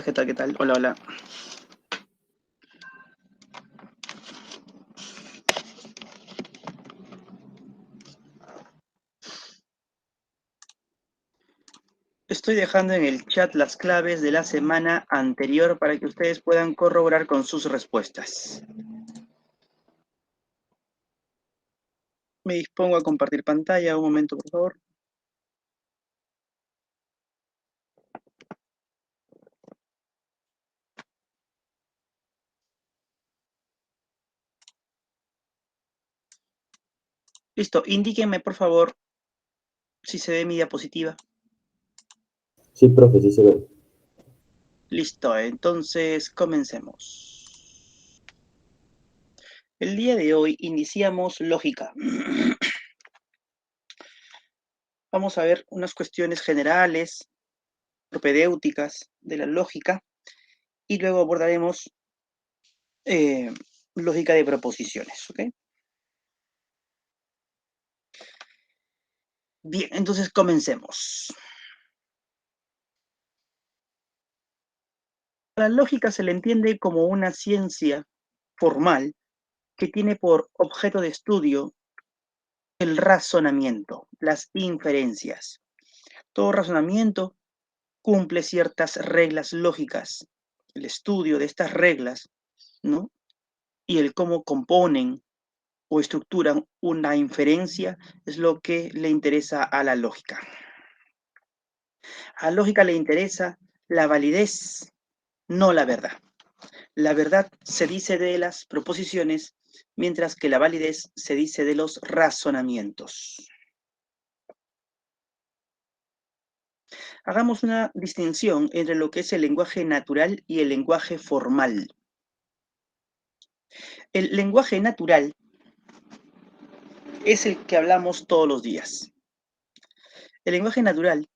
días, ¿qué tal? ¿Qué tal? Hola, hola. Estoy dejando en el chat las claves de la semana anterior para que ustedes puedan corroborar con sus respuestas. Me dispongo a compartir pantalla. Un momento, por favor. Listo. Indíquenme, por favor, si se ve mi diapositiva. Sí, profe, sí se ve. Listo. Entonces, comencemos. El día de hoy iniciamos lógica. Vamos a ver unas cuestiones generales, propedéuticas de la lógica, y luego abordaremos lógica de proposiciones, ¿ok? Bien, entonces comencemos. La lógica se le entiende como una ciencia formal que tiene por objeto de estudio el razonamiento, las inferencias. Todo razonamiento cumple ciertas reglas lógicas. El estudio de estas reglas, ¿no? Y el cómo componen o estructuran una inferencia es lo que le interesa a la lógica. A la lógica le interesa la validez, no la verdad. La verdad se dice de las proposiciones, mientras que la validez se dice de los razonamientos. Hagamos una distinción entre lo que es el lenguaje natural y el lenguaje formal. El lenguaje natural es el que hablamos todos los días. El lenguaje natural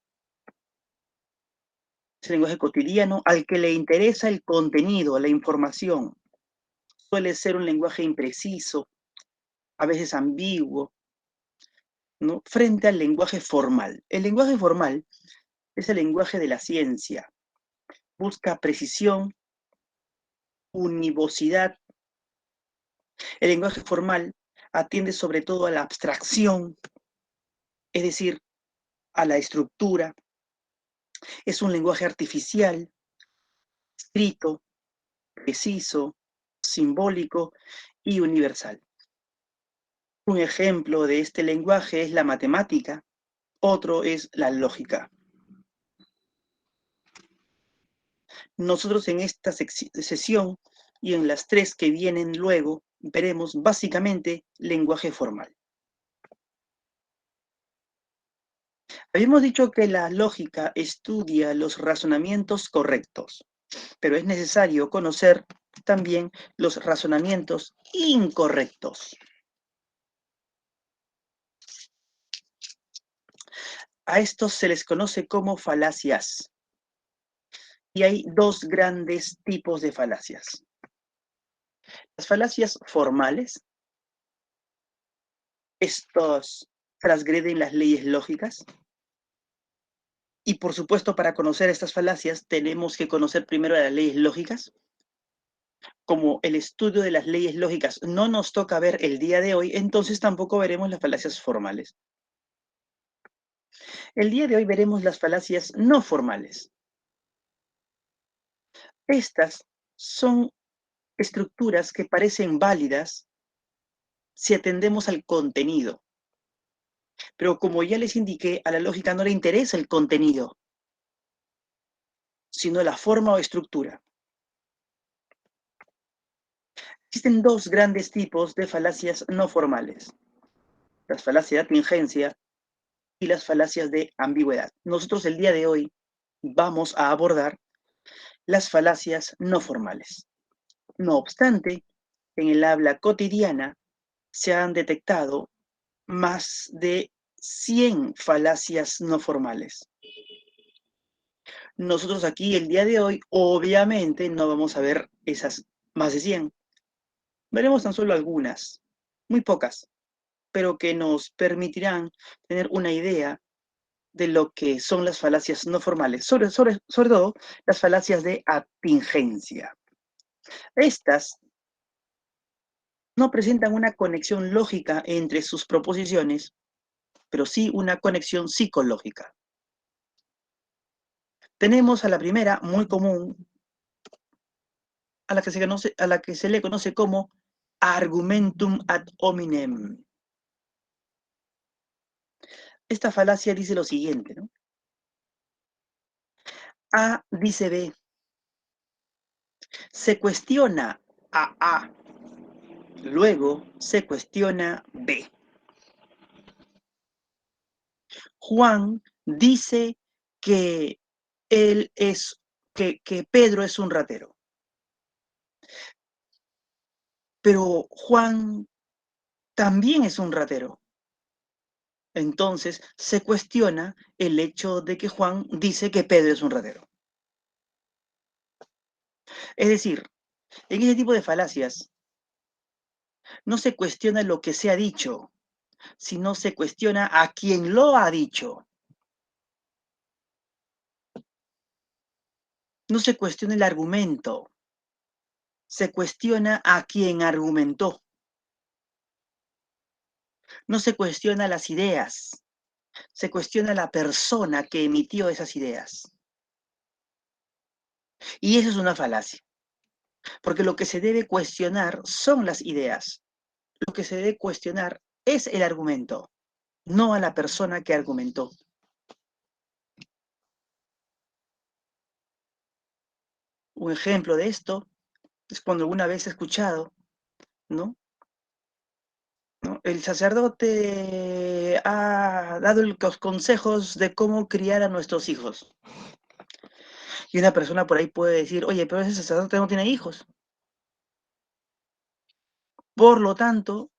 es el lenguaje cotidiano al que le interesa el contenido, la información. Suele ser un lenguaje impreciso, a veces ambiguo, ¿no? Frente al lenguaje formal. El lenguaje formal es el lenguaje de la ciencia. Busca precisión, univocidad. El lenguaje formal atiende sobre todo a la abstracción, es decir, a la estructura. Es un lenguaje artificial, escrito, preciso, simbólico y universal. Un ejemplo de este lenguaje es la matemática, otro es la lógica. Nosotros en esta sesión y en las tres que vienen luego veremos básicamente lenguaje formal. Habíamos dicho que la lógica estudia los razonamientos correctos, pero es necesario conocer también los razonamientos incorrectos. A estos se les conoce como falacias. Y hay dos grandes tipos de falacias. Las falacias formales, estos transgreden las leyes lógicas. Y por supuesto, para conocer estas falacias tenemos que conocer primero las leyes lógicas. Como el estudio de las leyes lógicas no nos toca ver el día de hoy, entonces tampoco veremos las falacias formales. El día de hoy veremos las falacias no formales. Estas son estructuras que parecen válidas si atendemos al contenido. Pero como ya les indiqué, a la lógica no le interesa el contenido, sino la forma o estructura. Existen dos grandes tipos de falacias no formales: las falacias de atingencia y las falacias de ambigüedad. Nosotros el día de hoy vamos a abordar las falacias no formales. No obstante, en el habla cotidiana se han detectado más de 100 falacias no formales. Nosotros aquí el día de hoy, obviamente, no vamos a ver esas más de 100. Veremos tan solo algunas, muy pocas, pero que nos permitirán tener una idea de lo que son las falacias no formales, sobre todo las falacias de atingencia. Estas no presentan una conexión lógica entre sus proposiciones, pero sí una conexión psicológica. Tenemos a la primera, muy común, a la que se le conoce como argumentum ad hominem. Esta falacia dice lo siguiente, ¿no? A dice B. Se cuestiona a A, luego se cuestiona B. Juan dice que que Pedro es un ratero. Pero Juan también es un ratero. Entonces se cuestiona el hecho de que Juan dice que Pedro es un ratero. Es decir, en ese tipo de falacias no se cuestiona lo que se ha dicho, sino se cuestiona a quien lo ha dicho. No se cuestiona el argumento, se cuestiona a quien argumentó. No se cuestiona las ideas, se cuestiona la persona que emitió esas ideas. Y eso es una falacia, porque lo que se debe cuestionar son las ideas. Lo que se debe cuestionar es el argumento, no a la persona que argumentó. Un ejemplo de esto es cuando alguna vez he escuchado, ¿no? El sacerdote ha dado los consejos de cómo criar a nuestros hijos. Y una persona por ahí puede decir, oye, pero ese sacerdote no tiene hijos. Por lo tanto,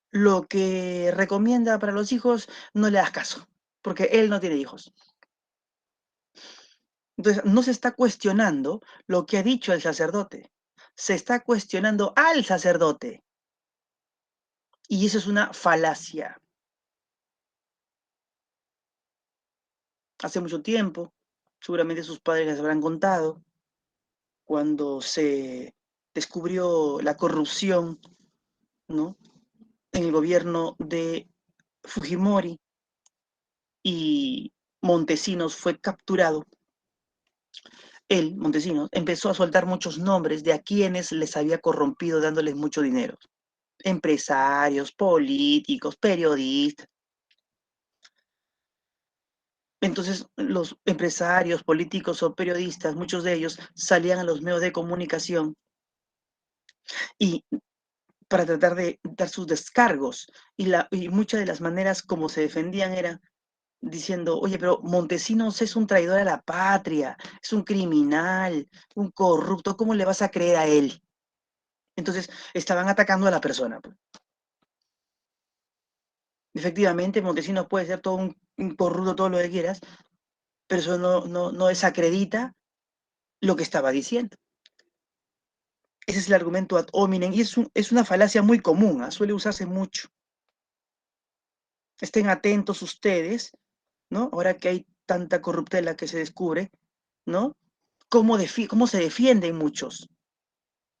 lo que recomienda para los hijos no le das caso, porque él no tiene hijos. Entonces, no se está cuestionando lo que ha dicho el sacerdote, se está cuestionando al sacerdote. Y eso es una falacia. Hace mucho tiempo, seguramente sus padres les habrán contado, cuando se descubrió la corrupción, ¿no?, en el gobierno de Fujimori y Montesinos fue capturado. Él, Montesinos, empezó a soltar muchos nombres de a quienes les había corrompido dándoles mucho dinero. Empresarios, políticos, periodistas. Entonces, los empresarios, políticos o periodistas, muchos de ellos salían a los medios de comunicación y para tratar de dar sus descargos. Y muchas de las maneras como se defendían era diciendo, oye, pero Montesinos es un traidor a la patria, es un criminal, un corrupto, ¿cómo le vas a creer a él? Entonces, estaban atacando a la persona. Efectivamente, Montesinos puede ser todo un corrupto, todo lo que quieras, pero eso no desacredita lo que estaba diciendo. Ese es el argumento ad hominem y es una falacia muy común, ¿eh? Suele usarse mucho. Estén atentos ustedes, ¿no? Ahora que hay tanta corruptela que se descubre, ¿no? Cómo se defienden muchos.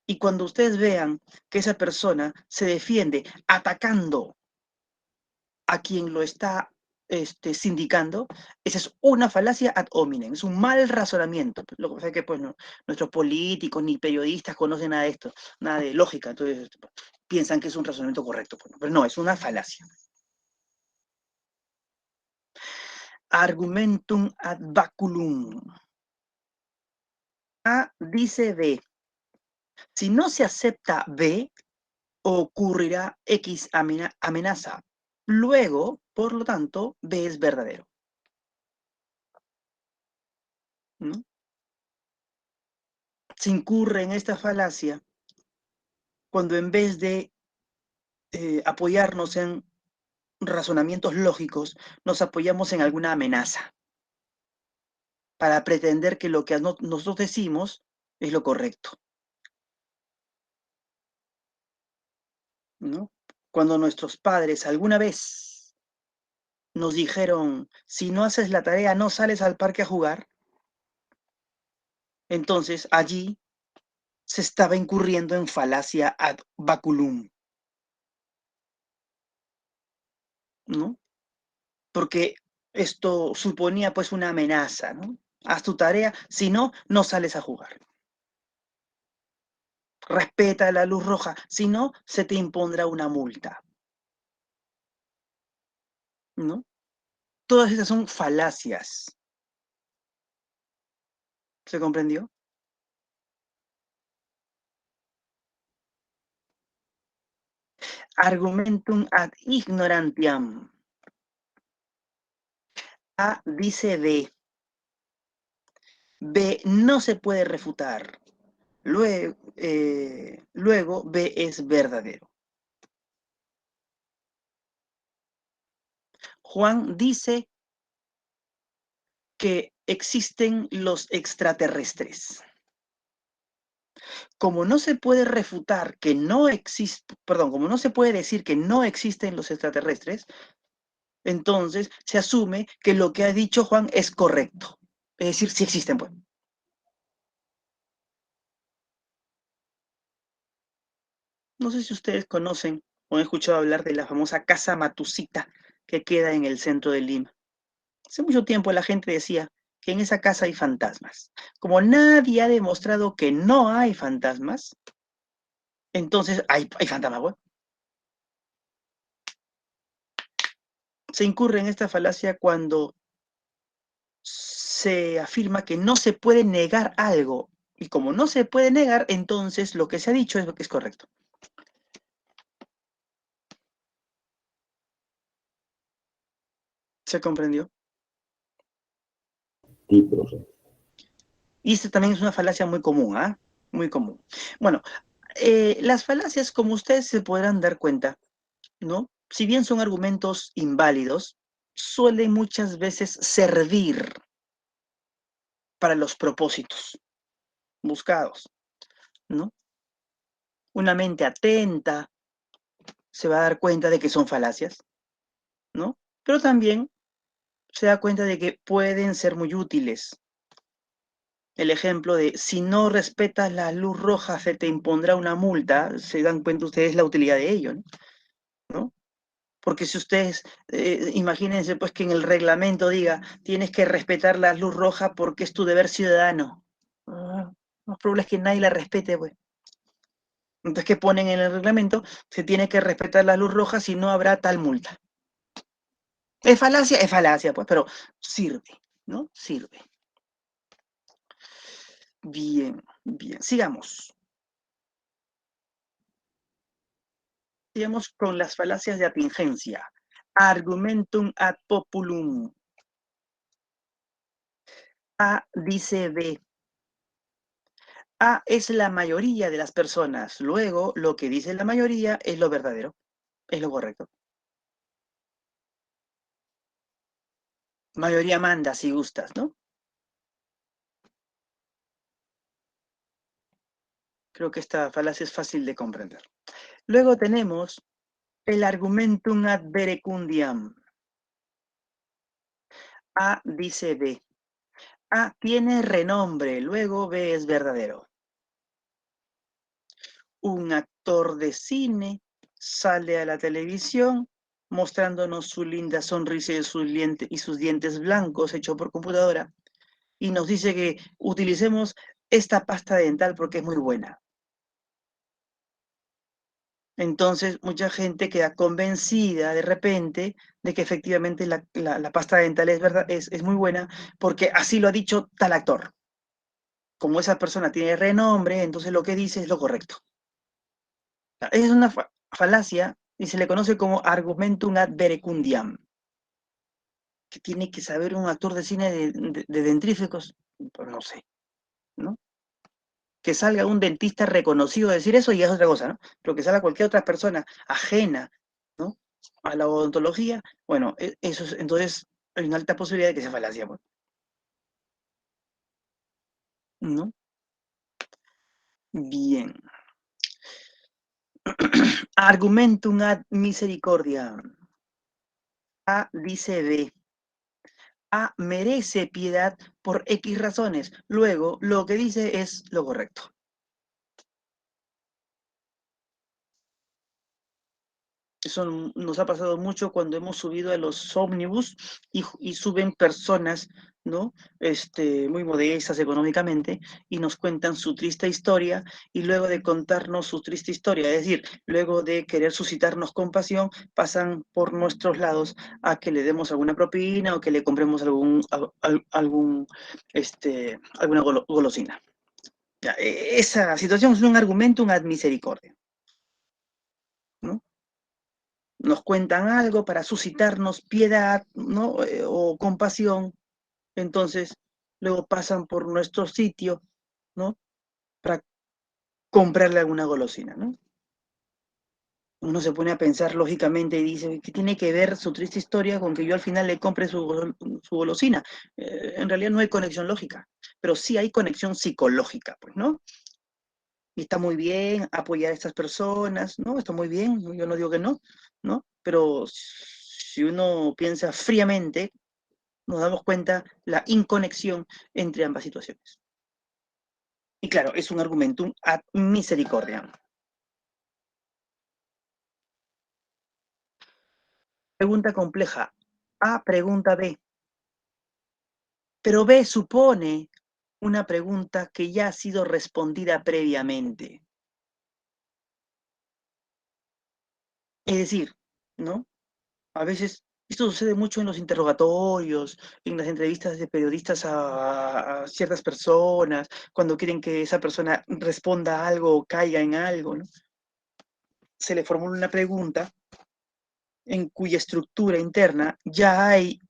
Y cuando ustedes vean que esa persona se defiende atacando a quien lo está sindicando, esa es una falacia ad hominem, es un mal razonamiento. Lo que pasa es que pues, no, nuestros políticos ni periodistas conocen nada de esto, nada de lógica, entonces piensan que es un razonamiento correcto, pues, pero no, es una falacia. Argumentum ad baculum. A dice B. Si no se acepta B, ocurrirá X amenaza. Luego, por lo tanto, B es verdadero, ¿no? Se incurre en esta falacia cuando en vez de apoyarnos en razonamientos lógicos, nos apoyamos en alguna amenaza para pretender que lo que nosotros decimos es lo correcto, ¿no? Cuando nuestros padres alguna vez nos dijeron, si no haces la tarea, no sales al parque a jugar. Entonces, allí se estaba incurriendo en falacia ad baculum, ¿no? Porque esto suponía pues una amenaza, ¿no? Haz tu tarea, si no, no sales a jugar. Respeta la luz roja, si no, se te impondrá una multa, ¿no? Todas esas son falacias. ¿Se comprendió? Argumentum ad ignorantiam. A dice B. B no se puede refutar. Luego B es verdadero. Juan dice que existen los extraterrestres. Como no se puede refutar que no existe, perdón, como no se puede decir que no existen los extraterrestres, entonces se asume que lo que ha dicho Juan es correcto. Es decir, sí existen, pues. No sé si ustedes conocen o han escuchado hablar de la famosa Casa Matusita que queda en el centro de Lima. Hace mucho tiempo la gente decía que en esa casa hay fantasmas. Como nadie ha demostrado que no hay fantasmas, entonces hay fantasmas, pues. Se incurre en esta falacia cuando se afirma que no se puede negar algo. Y como no se puede negar, entonces lo que se ha dicho es lo que es correcto. ¿Se comprendió? Sí, profe. Y esta también es una falacia muy común, ¿ah? Muy común. Bueno, las falacias, como ustedes se podrán dar cuenta, ¿no? Si bien son argumentos inválidos, suelen muchas veces servir para los propósitos buscados, ¿no? Una mente atenta se va a dar cuenta de que son falacias, ¿no? Pero también se da cuenta de que pueden ser muy útiles. El ejemplo de si no respetas la luz roja se te impondrá una multa, se dan cuenta ustedes la utilidad de ello, ¿no? Porque si ustedes, imagínense pues que en el reglamento diga, tienes que respetar la luz roja porque es tu deber ciudadano. Lo más probable es que nadie la respete, pues. Entonces, ¿qué ponen en el reglamento? Se tiene que respetar la luz roja, si no habrá tal multa. Es falacia, pues, pero sirve, ¿no? Sirve. Bien, bien. Sigamos. Sigamos con las falacias de atingencia. Argumentum ad populum. A dice B. A es la mayoría de las personas. Luego, lo que dice la mayoría es lo verdadero, es lo correcto. Mayoría manda si gustas, ¿no? Creo que esta falacia es fácil de comprender. Luego tenemos el argumentum ad verecundiam. A dice B. A tiene renombre, luego B es verdadero. Un actor de cine sale a la televisión mostrándonos su linda sonrisa y sus dientes blancos hechos por computadora y nos dice que utilicemos esta pasta dental porque es muy buena. Entonces, mucha gente queda convencida de repente de que efectivamente la pasta dental es, verdad, es muy buena porque así lo ha dicho tal actor. Como esa persona tiene renombre, entonces lo que dice es lo correcto. Es una falacia y se le conoce como argumentum ad verecundiam. ¿Qué tiene que saber un actor de cine de dentríficos? Pues no sé, ¿no? Que salga un dentista reconocido a decir eso y es otra cosa, ¿no? Pero que salga cualquier otra persona ajena, ¿no? A la odontología, bueno, eso es, entonces hay una alta posibilidad de que sea falacia, pues, ¿no? Bien. Argumentum ad misericordia. A dice B. A merece piedad por X razones. Luego, lo que dice es lo correcto. Eso nos ha pasado mucho cuando hemos subido a los ómnibus y suben personas, ¿no? Muy modestas económicamente y nos cuentan su triste historia y luego de contarnos su triste historia, es decir, luego de querer suscitarnos compasión, pasan por nuestros lados a que le demos alguna propina o que le compremos alguna golosina. Ya, esa situación es un argumento, un ad misericordia, ¿no? Nos cuentan algo para suscitarnos piedad, ¿no? O compasión, entonces luego pasan por nuestro sitio, ¿no? Para comprarle alguna golosina, ¿no? Uno se pone a pensar lógicamente y dice, ¿qué tiene que ver su triste historia con que yo al final le compre su golosina? En realidad no hay conexión lógica, pero sí hay conexión psicológica, pues, ¿no? Y está muy bien apoyar a estas personas, ¿no? Está muy bien, yo no digo que no, ¿no? Pero si uno piensa fríamente, nos damos cuenta la inconexión entre ambas situaciones. Y claro, es un argumentum ad misericordiam. Pregunta compleja. A pregunta B. Pero B supone una pregunta que ya ha sido respondida previamente. Es decir, ¿no? A veces esto sucede mucho en los interrogatorios, en las entrevistas de periodistas a ciertas personas, cuando quieren que esa persona responda a algo o caiga en algo, ¿no? Se le formula una pregunta en cuya estructura interna ya hay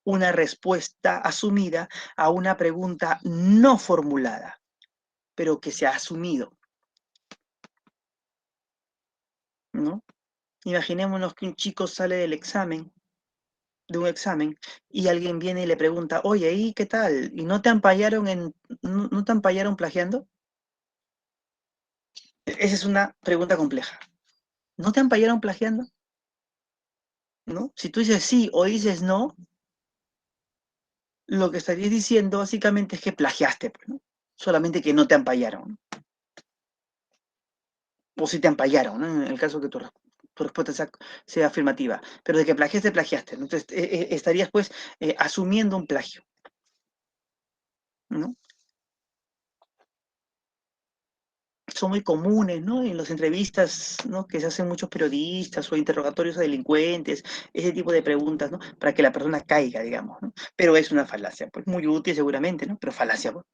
una respuesta asumida a una pregunta no formulada, pero que se ha asumido, ¿no? Imaginémonos que un chico sale de un examen, y alguien viene y le pregunta, oye, ¿y qué tal? ¿Y no te ampallaron plagiando? Esa es una pregunta compleja. ¿No te ampallaron plagiando? ¿No? Si tú dices sí o dices no, lo que estarías diciendo básicamente es que plagiaste, pues, ¿no? Solamente que no te ampallaron. O si te ampallaron, ¿no? En el caso que tu respuesta sea afirmativa. Pero de que plagiaste, plagiaste. Entonces, estarías pues asumiendo un plagio, ¿no? Son muy comunes, ¿no? En las entrevistas, ¿no? Que se hacen muchos periodistas o interrogatorios a delincuentes, ese tipo de preguntas, ¿no? Para que la persona caiga, digamos, ¿no? Pero es una falacia, pues muy útil seguramente, ¿no? Pero falacia, pues.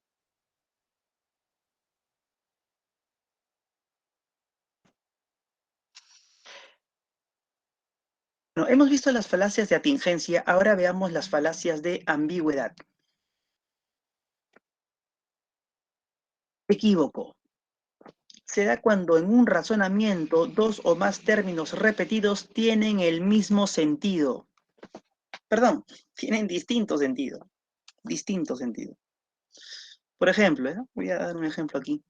Bueno, hemos visto las falacias de atingencia, ahora veamos las falacias de ambigüedad. Equívoco. Se da cuando en un razonamiento dos o más términos repetidos tienen el mismo sentido. Perdón, tienen distinto sentido. Distinto sentido. Por ejemplo, voy a dar un ejemplo aquí.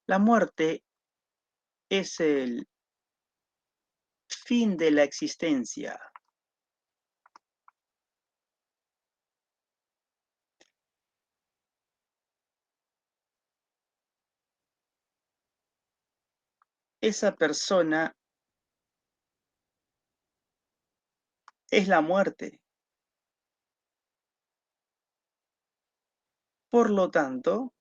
La muerte es el fin de la existencia. Esa persona es la muerte. Por lo tanto,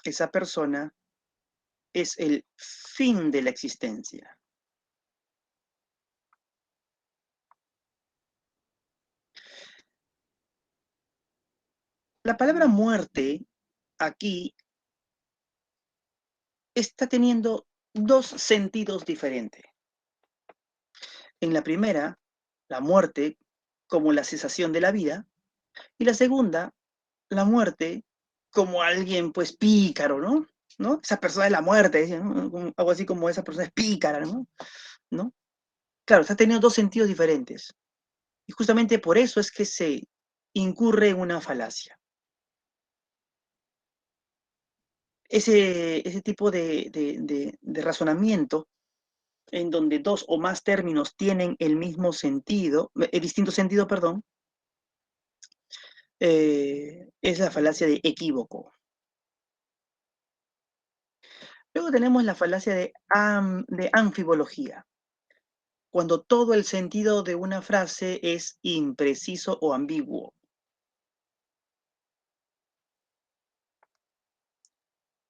esa persona es el fin de la existencia. La palabra muerte aquí está teniendo dos sentidos diferentes. En la primera, la muerte como la cesación de la vida, y la segunda, la muerte como alguien pues pícaro, ¿no? ¿No? Esa persona es la muerte, ¿no? Algo así como esa persona es pícara, ¿no? ¿No? Claro, está teniendo dos sentidos diferentes. Y justamente por eso es que se incurre en una falacia. Ese tipo de razonamiento en donde dos o más términos tienen el mismo sentido, el distinto sentido, perdón, es la falacia de equívoco. Luego tenemos la falacia de anfibología, cuando todo el sentido de una frase es impreciso o ambiguo,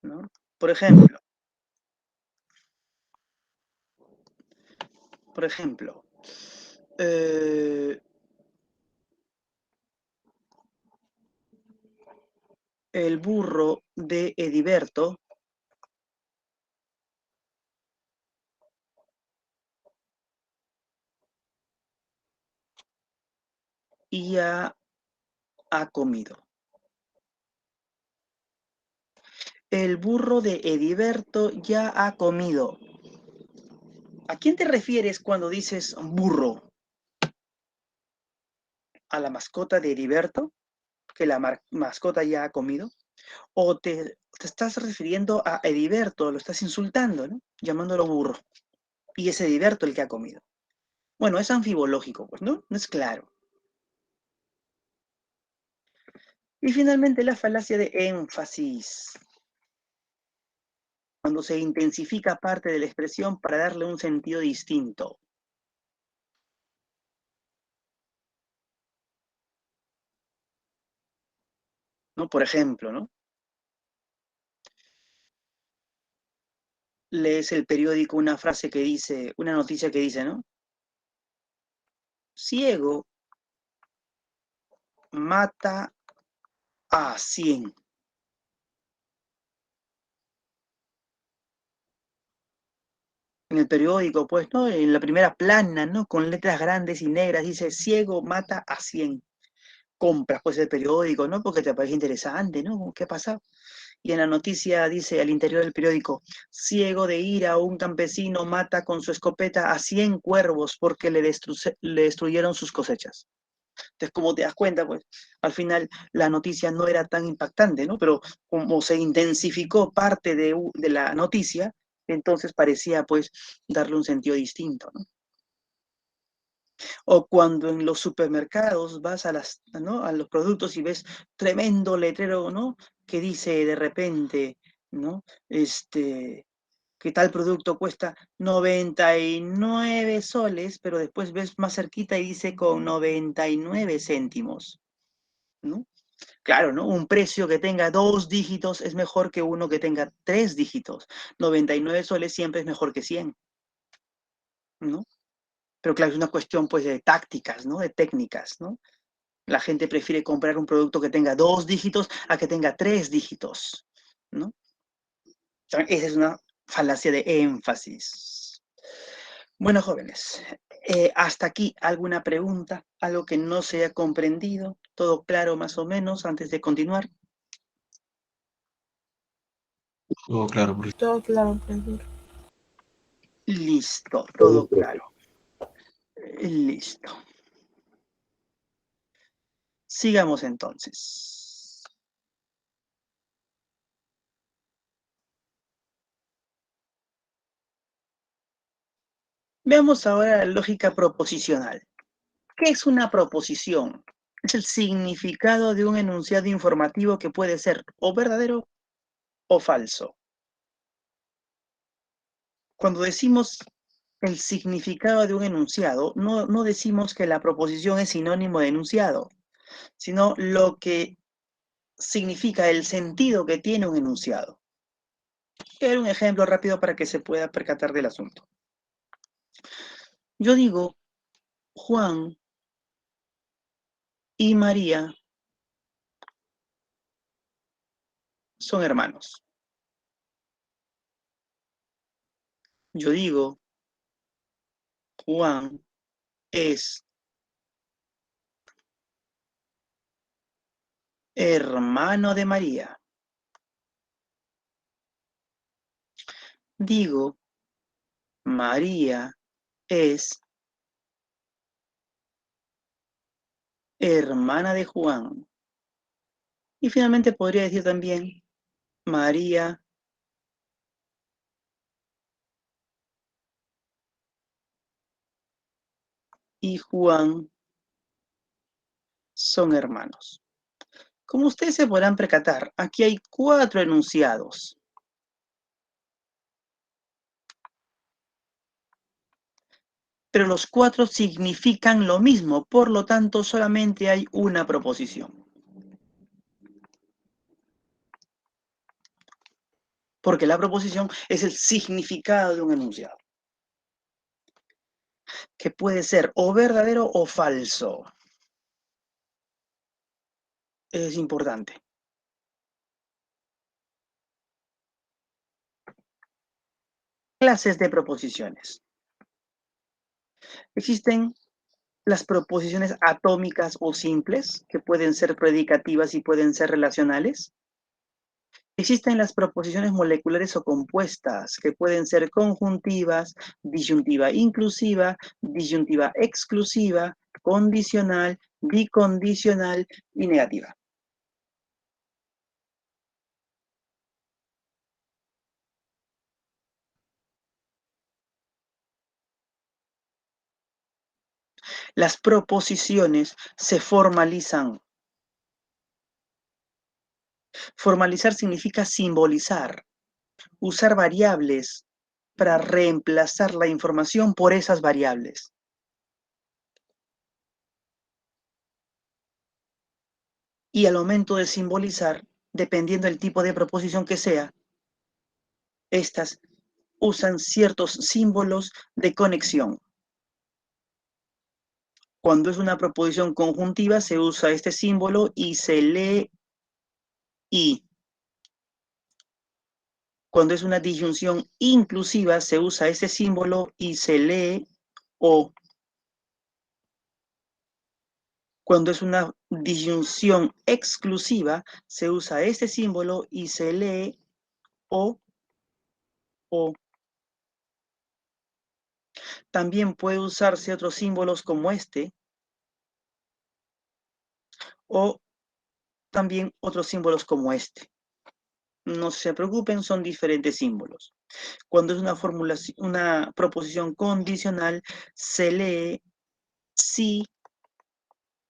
¿no? Por ejemplo, por ejemplo, eh, el burro de Ediberto ya ha comido. El burro de Ediberto ya ha comido. ¿A quién te refieres cuando dices burro? ¿A la mascota de Heriberto? ¿Que la mascota ya ha comido? ¿O te estás refiriendo a Heriberto? Lo estás insultando, ¿no? Llamándolo burro. Y es Heriberto el que ha comido. Bueno, es anfibológico, pues, ¿no? No es claro. Y finalmente la falacia de énfasis, cuando se intensifica parte de la expresión para darle un sentido distinto. ¿No? Por ejemplo, ¿no? Lees el periódico una frase que dice, una noticia que dice, ¿no? Ciego mata a 100. En el periódico, pues, ¿no? En la primera plana, ¿no? Con letras grandes y negras, dice, ciego mata a 100. Compras, pues, el periódico, ¿no? Porque te parece interesante, ¿no? ¿Qué ha pasado? Y en la noticia dice al interior del periódico, ciego de ira, un campesino mata con su escopeta a 100 cuervos porque le destruyeron sus cosechas. Entonces, como te das cuenta, pues, al final la noticia no era tan impactante, ¿no? Pero como se intensificó parte de la noticia, entonces parecía, pues, darle un sentido distinto, ¿no? O cuando en los supermercados vas ¿no? a los productos y ves tremendo letrero, ¿no? Que dice de repente, ¿no? Que tal producto cuesta 99 soles, pero después ves más cerquita y dice con 99 céntimos, ¿no? Claro, ¿no? Un precio que tenga dos dígitos es mejor que uno que tenga tres dígitos. 99 soles siempre es mejor que 100, ¿no? Pero claro, es una cuestión pues de tácticas, ¿no? De técnicas, ¿no? La gente prefiere comprar un producto que tenga dos dígitos a que tenga tres dígitos, ¿no? Esa es una falacia de énfasis. Bueno, jóvenes, hasta aquí alguna pregunta, algo que no se haya comprendido, todo claro más o menos antes de continuar. Todo claro, profesor. Todo claro, profesor. Listo, Todo todo claro. Listo. Sigamos entonces. Veamos ahora la lógica proposicional. ¿Qué es una proposición? Es el significado de un enunciado informativo que puede ser o verdadero o falso. Cuando decimos el significado de un enunciado, no decimos que la proposición es sinónimo de enunciado, sino lo que significa el sentido que tiene un enunciado. Quiero un ejemplo rápido para que se pueda percatar del asunto. Yo digo, Juan y María son hermanos. Yo digo, Juan es hermano de María. Digo, María es hermana de Juan. Y finalmente podría decir también María y Juan son hermanos. Como ustedes se podrán percatar, aquí hay 4 enunciados. Pero los 4 significan lo mismo, por lo tanto solamente hay una proposición. Porque la proposición es el significado de un enunciado, que puede ser o verdadero o falso. Es importante. Clases de proposiciones. Existen las proposiciones atómicas o simples, que pueden ser predicativas y pueden ser relacionales. Existen las proposiciones moleculares o compuestas, que pueden ser conjuntivas, disyuntiva inclusiva, disyuntiva exclusiva, condicional, bicondicional y negativa. Las proposiciones se formalizan. Formalizar significa simbolizar, usar variables para reemplazar la información por esas variables. Y al momento de simbolizar, dependiendo del tipo de proposición que sea, estas usan ciertos símbolos de conexión. Cuando es una proposición conjuntiva, se usa este símbolo y se lee y. Cuando es una disyunción inclusiva, se usa ese símbolo y se lee o. Cuando es una disyunción exclusiva, se usa este símbolo y se lee o. También puede usarse otros símbolos como este, o también otros símbolos como este. No se preocupen, son diferentes símbolos. Cuando es una proposición condicional, se lee sí,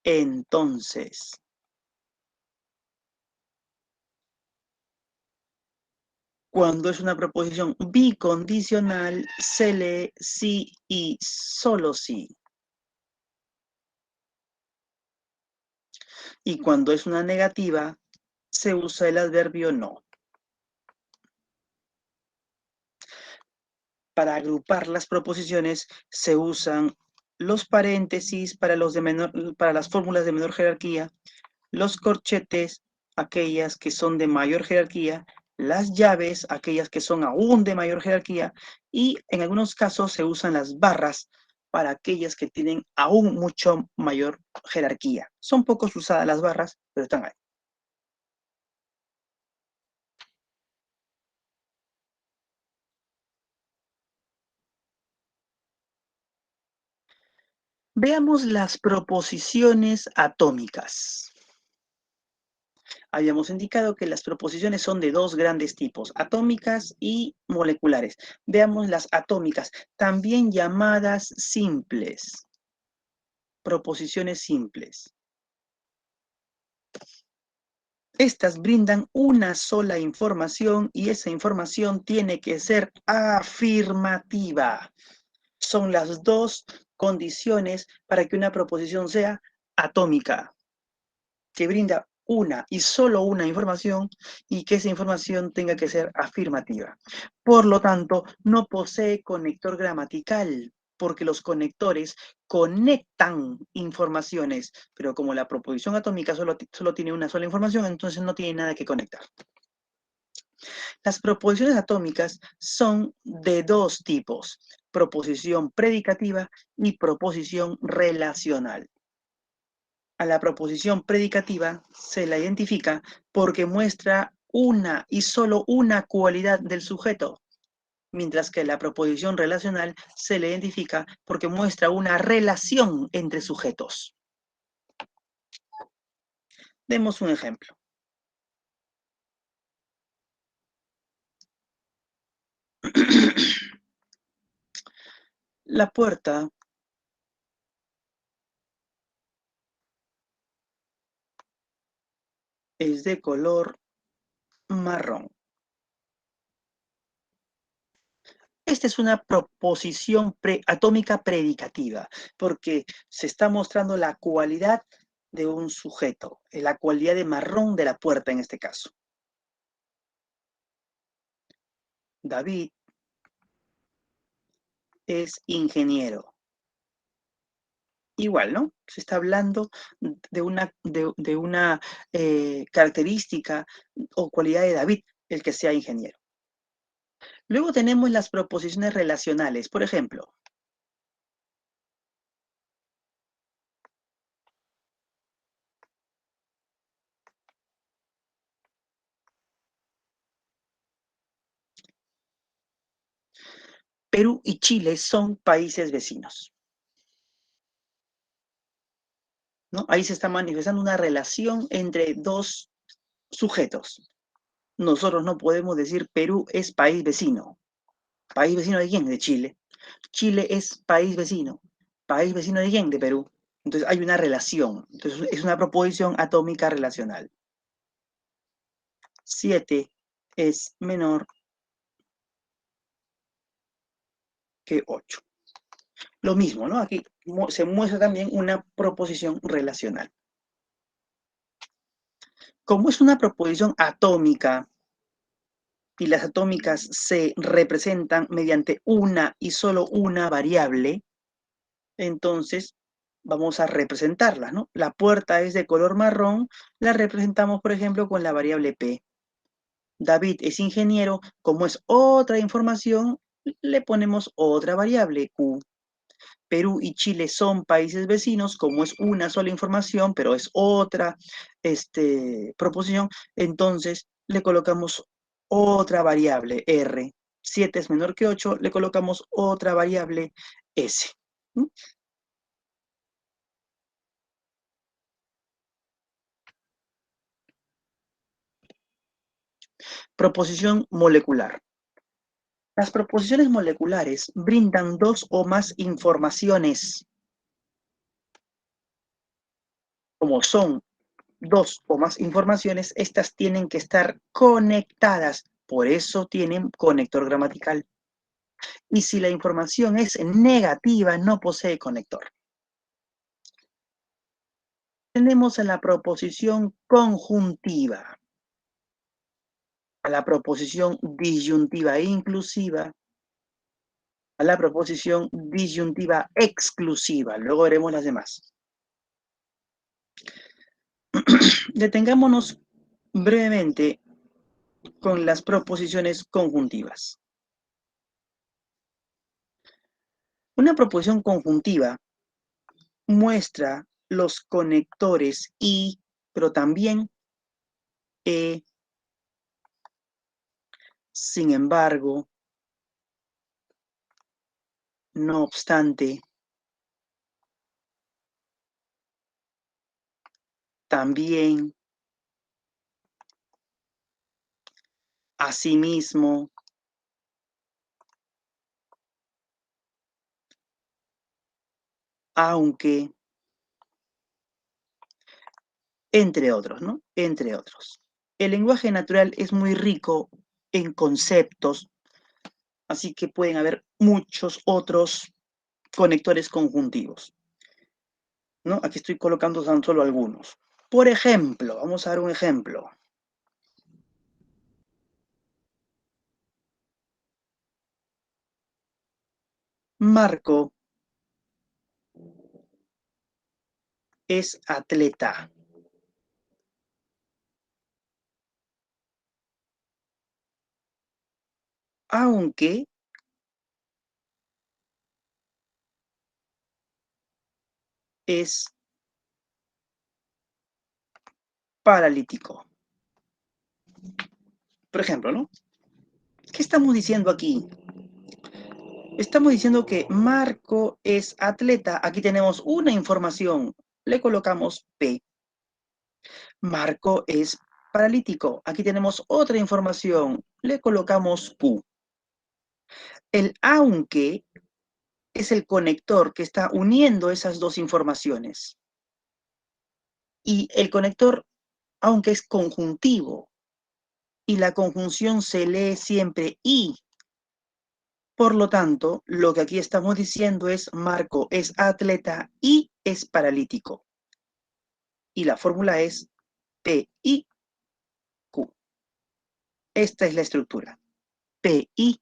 entonces. Cuando es una proposición bicondicional, se lee sí y solo sí. Y cuando es una negativa, se usa el adverbio no. Para agrupar las proposiciones se usan los paréntesis para las fórmulas de menor jerarquía, los corchetes, aquellas que son de mayor jerarquía, las llaves, aquellas que son aún de mayor jerarquía, y en algunos casos se usan las barras para aquellas que tienen aún mucho mayor jerarquía. Son pocos usadas las barras, pero están ahí. Veamos las proposiciones atómicas. Habíamos indicado que las proposiciones son de 2 grandes tipos, atómicas y moleculares. Veamos las atómicas, también llamadas simples. Proposiciones simples. Estas brindan una sola información y esa información tiene que ser afirmativa. Son las 2 condiciones para que una proposición sea atómica, que brinda una y solo una información y que esa información tenga que ser afirmativa. Por lo tanto, no posee conector gramatical, porque los conectores conectan informaciones, pero como la proposición atómica solo tiene una sola información, entonces no tiene nada que conectar. Las proposiciones atómicas son de 2 tipos, proposición predicativa y proposición relacional. A la proposición predicativa se la identifica porque muestra una y solo una cualidad del sujeto, mientras que la proposición relacional se le identifica porque muestra una relación entre sujetos. Demos un ejemplo. La puerta es de color marrón. Esta es una proposición atómica predicativa, porque se está mostrando la cualidad de un sujeto, la cualidad de marrón de la puerta en este caso. David es ingeniero. Igual, ¿no? Se está hablando de una característica o cualidad de David, el que sea ingeniero. Luego tenemos las proposiciones relacionales. Por ejemplo, Perú y Chile son países vecinos, ¿no? Ahí se está manifestando una relación entre dos sujetos. Nosotros no podemos decir Perú es país vecino. ¿País vecino de quién? De Chile. Chile es país vecino. ¿País vecino de quién? De Perú. Entonces hay una relación. Entonces es una proposición atómica relacional. 7 es menor que 8. Lo mismo, ¿no? Aquí se muestra también una proposición relacional. Como es una proposición atómica y las atómicas se representan mediante una y solo una variable, entonces vamos a representarlas, ¿no? La puerta es de color marrón, la representamos, por ejemplo, con la variable P. David es ingeniero, como es otra información, le ponemos otra variable, Q. Perú y Chile son países vecinos, como es una sola información, pero es otra proposición, entonces le colocamos otra variable, R. 7 es menor que 8, le colocamos otra variable, S. ¿Mm? Proposición molecular. Las proposiciones moleculares brindan dos o más informaciones. Como son dos o más informaciones, estas tienen que estar conectadas. Por eso tienen conector gramatical. Y si la información es negativa, no posee conector. Tenemos a la proposición conjuntiva, a la proposición disyuntiva e inclusiva, a la proposición disyuntiva exclusiva. Luego veremos las demás. Detengámonos brevemente con las proposiciones conjuntivas. Una proposición conjuntiva muestra los conectores y, pero también sin embargo, no obstante, también, asimismo, aunque, entre otros, ¿no? Entre otros. El lenguaje natural es muy rico en conceptos, así que pueden haber muchos otros conectores conjuntivos, ¿no? Aquí estoy colocando tan solo algunos. Por ejemplo, vamos a dar un ejemplo. Marco es atleta. Aunque es paralítico. Por ejemplo, ¿no? ¿Qué estamos diciendo aquí? Estamos diciendo que Marco es atleta. Aquí tenemos una información. Le colocamos P. Marco es paralítico. Aquí tenemos otra información. Le colocamos Q. El aunque es el conector que está uniendo esas dos informaciones. Y el conector, aunque es conjuntivo, y la conjunción se lee siempre y. Por lo tanto, lo que aquí estamos diciendo es Marco es atleta y es paralítico. Y la fórmula es PIQ. Esta es la estructura. PIQ.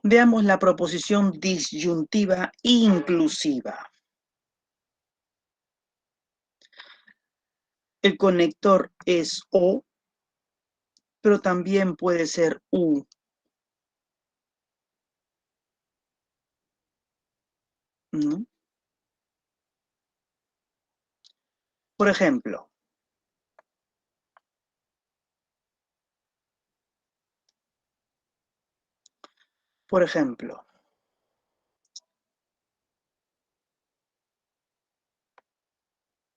Veamos la proposición disyuntiva inclusiva. El conector es O, pero también puede ser U. ¿No? Por ejemplo,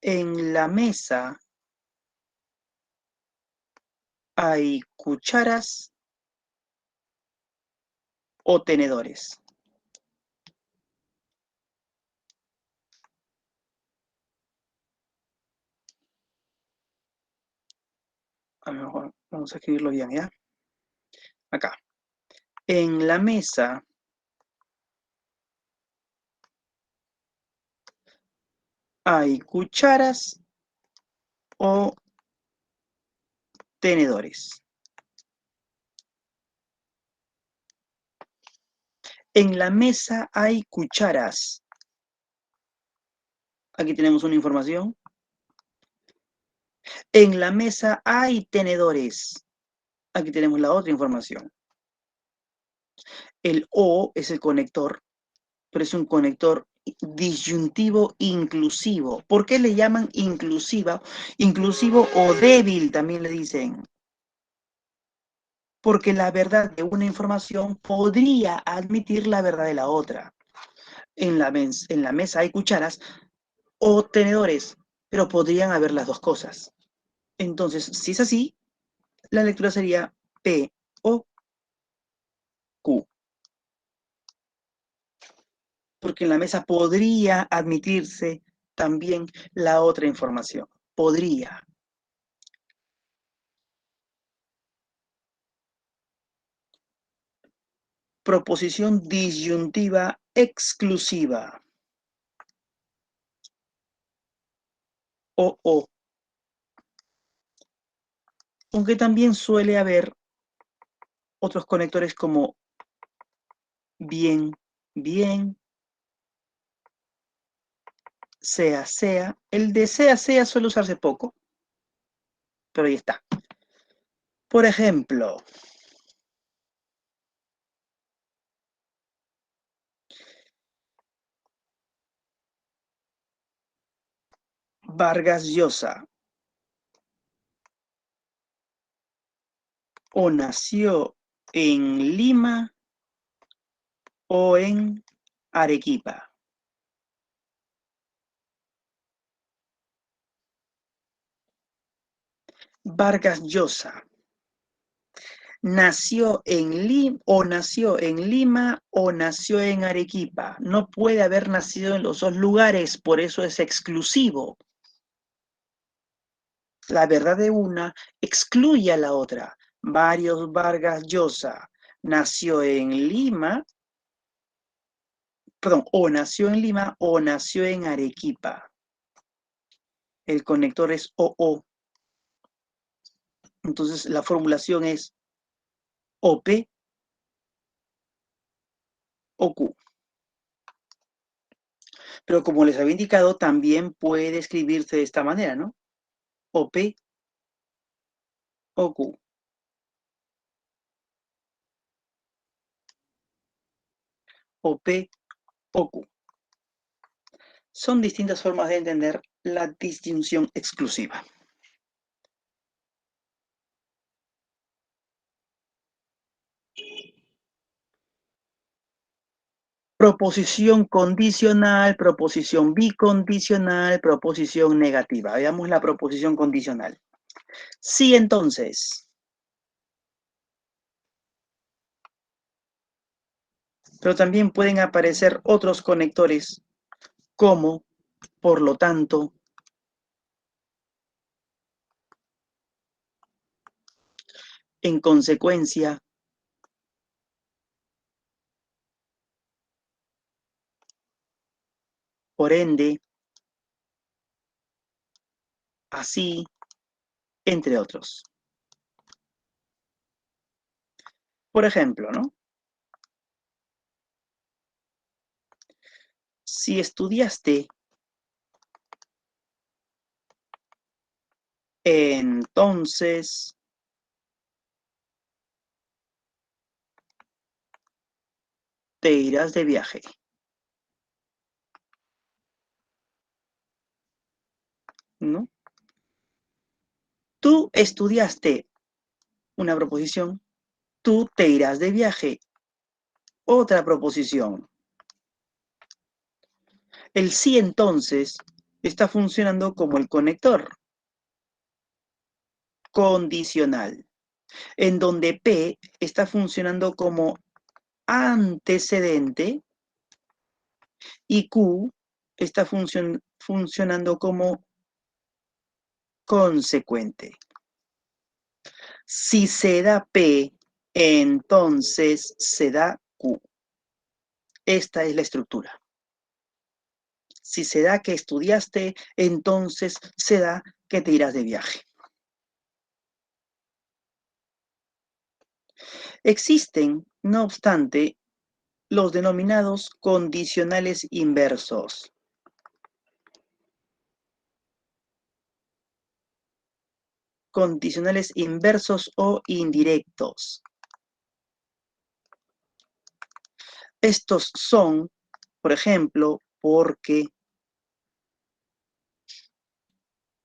en la mesa hay cucharas o tenedores. A lo mejor vamos a escribirlo bien, ¿ya? Acá. En la mesa hay cucharas o tenedores. En la mesa hay cucharas. Aquí tenemos una información. En la mesa hay tenedores. Aquí tenemos la otra información. El O es el conector, pero es un conector disyuntivo inclusivo. ¿Por qué le llaman inclusiva? Inclusivo o débil también le dicen. Porque la verdad de una información podría admitir la verdad de la otra. En la mesa hay cucharas o tenedores, pero podrían haber las dos cosas. Entonces, si es así, la lectura sería P o Q. Porque en la mesa podría admitirse también la otra información. Podría. Proposición disyuntiva exclusiva. O. Aunque también suele haber otros conectores como bien, bien, sea. El de sea suele usarse poco, pero ahí está. Por ejemplo, Vargas Llosa o nació en Lima o en Arequipa. Vargas Llosa nació en Lima o nació en Arequipa. No puede haber nacido en los dos lugares, por eso es exclusivo. La verdad de una excluye a la otra. Varios Vargas Llosa nació en Lima, perdón, o nació en Lima o nació en Arequipa. El conector es OO. Entonces la formulación es OP o Q. Pero como les había indicado, también puede escribirse de esta manera, ¿no? OP o Q. OP o Q. Son distintas formas de entender la distinción exclusiva. Proposición condicional, proposición bicondicional, proposición negativa. Veamos la proposición condicional. Sí, entonces. Pero también pueden aparecer otros conectores, como, por lo tanto, en consecuencia, por ende, así, entre otros. Por ejemplo, ¿no? Si estudiaste, entonces te irás de viaje, ¿no? Tú estudiaste, una proposición, tú te irás de viaje, otra proposición. El sí, entonces, está funcionando como el conector condicional, en donde P está funcionando como antecedente y Q está funcionando como consecuente. Si se da P, entonces se da Q. Esta es la estructura. Si se da que estudiaste, entonces se da que te irás de viaje. Existen, no obstante, los denominados condicionales inversos. Condicionales inversos o indirectos. Estos son, por ejemplo, porque,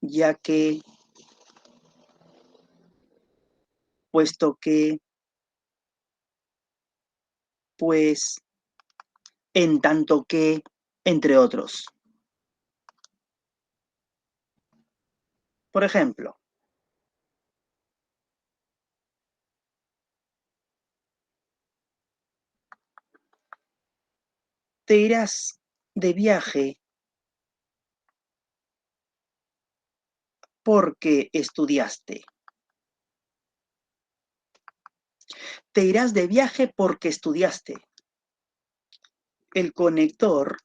ya que, puesto que, pues, en tanto que, entre otros. Por ejemplo, te irás de viaje porque estudiaste. Te irás de viaje porque estudiaste. El conector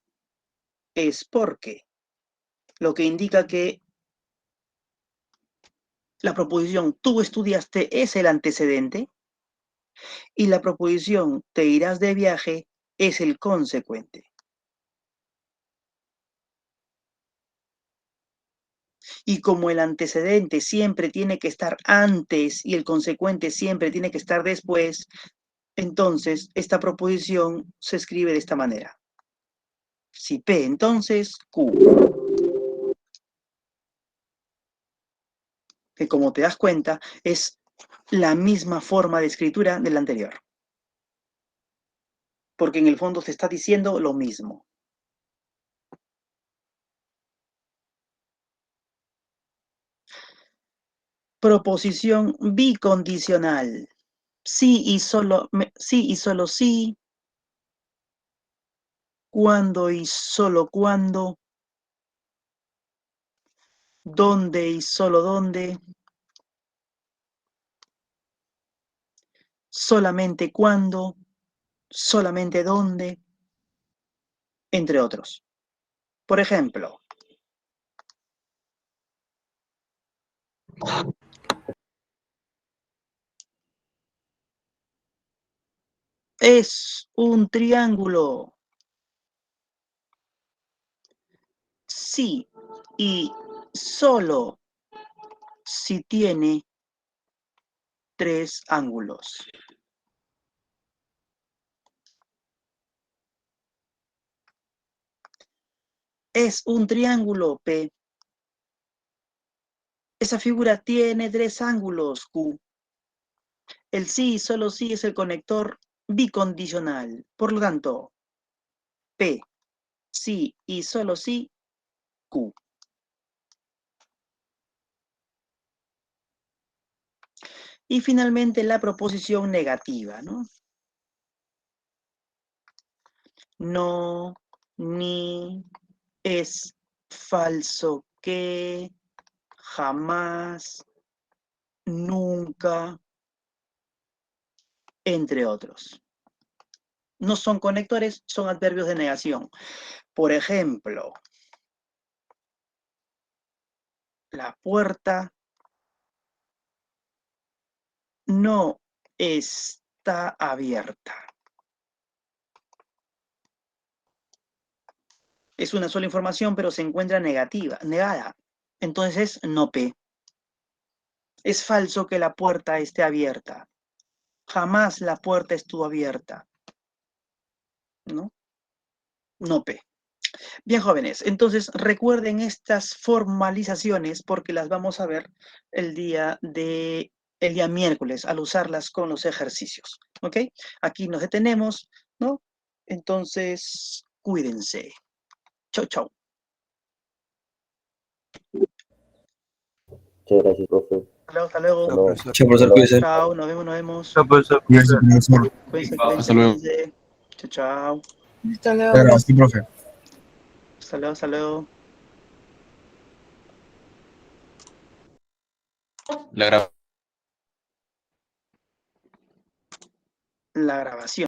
es porque, lo que indica que la proposición tú estudiaste es el antecedente y la proposición te irás de viaje es el consecuente. Y como el antecedente siempre tiene que estar antes y el consecuente siempre tiene que estar después, entonces esta proposición se escribe de esta manera. Si P, entonces Q. Que como te das cuenta, es la misma forma de escritura de la anterior. Porque en el fondo se está diciendo lo mismo. Proposición bicondicional. Sí y solo sí, cuándo y solo cuándo, dónde y solo dónde, solamente cuándo, solamente dónde, entre otros. Por ejemplo, es un triángulo. Sí y solo si tiene 3 ángulos. Es un triángulo P. Esa figura tiene 3 ángulos Q. El sí y solo sí es el conector bicondicional. Por lo tanto, P. Sí y solo sí, Q. Y finalmente la proposición negativa, ¿no? No, ni, es falso que, jamás, nunca, entre otros. No son conectores, son adverbios de negación. Por ejemplo, la puerta no está abierta. Es una sola información, pero se encuentra negada. Entonces es no P. Es falso que la puerta esté abierta. Jamás la puerta estuvo abierta. ¿No? No P. Bien, jóvenes, entonces recuerden estas formalizaciones porque las vamos a ver el día miércoles al usarlas con los ejercicios. ¿Ok? Aquí nos detenemos, ¿no? Entonces, cuídense. Chau, chau. Muchas gracias, profe. Hasta luego. No, Chao, profesor, cuídese. Chao, nos vemos, nos vemos. Cuídese, profesor. Cuídense, Hasta luego. cuídense. Chao, chao. Hasta luego. Gracias, profe. Hasta luego, hasta luego. La grabo. La grabación.